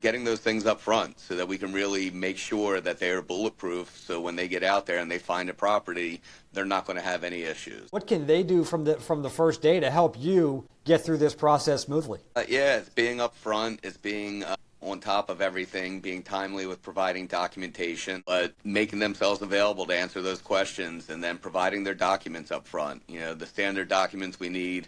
Getting those things up front so that we can really make sure that they are bulletproof. So when they get out there and they find a property, they're not going to have any issues. What can they do from the first day to help you get through this process smoothly? Yeah, it's being upfront, it's being on top of everything, being timely with providing documentation, but making themselves available to answer those questions and then providing their documents up front. You know, the standard documents we need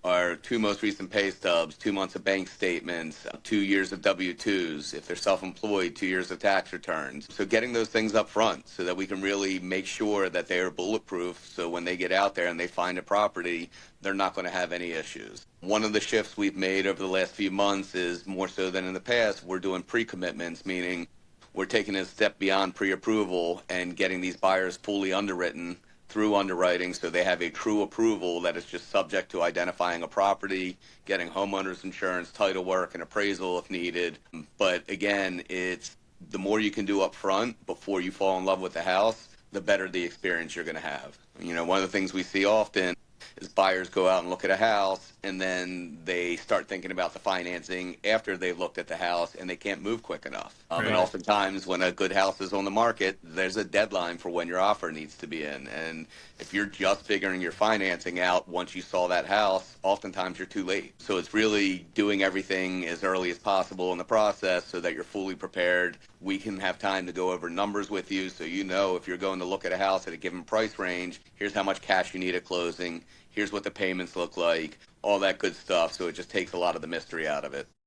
are 2 most recent pay stubs, 2 months of bank statements, 2 years of W-2s. If they're self-employed, 2 years of tax returns. So getting those things up front so that we can really make sure that they are bulletproof. So when they get out there and they find a property, they're not going to have any issues. One of the shifts we've made over the last few months is more so than in the past, we're doing pre-commitments, meaning we're taking a step beyond pre-approval and getting these buyers fully underwritten through underwriting so they have a true approval that is just subject to identifying a property, getting homeowners insurance, title work, and appraisal if needed. But again, it's the more you can do up front before you fall in love with the house, the better the experience you're going to have. You know, one of the things we see often is buyers go out and look at a house and then they start thinking about the financing after they've looked at the house and they can't move quick enough. Right. And oftentimes when a good house is on the market, there's a deadline for when your offer needs to be in. And if you're just figuring your financing out once you saw that house, oftentimes you're too late. So it's really doing everything as early as possible in the process so that you're fully prepared. We can have time to go over numbers with you so you know if you're going to look at a house at a given price range, here's how much cash you need at closing, here's what the payments look like, all that good stuff. So it just takes a lot of the mystery out of it.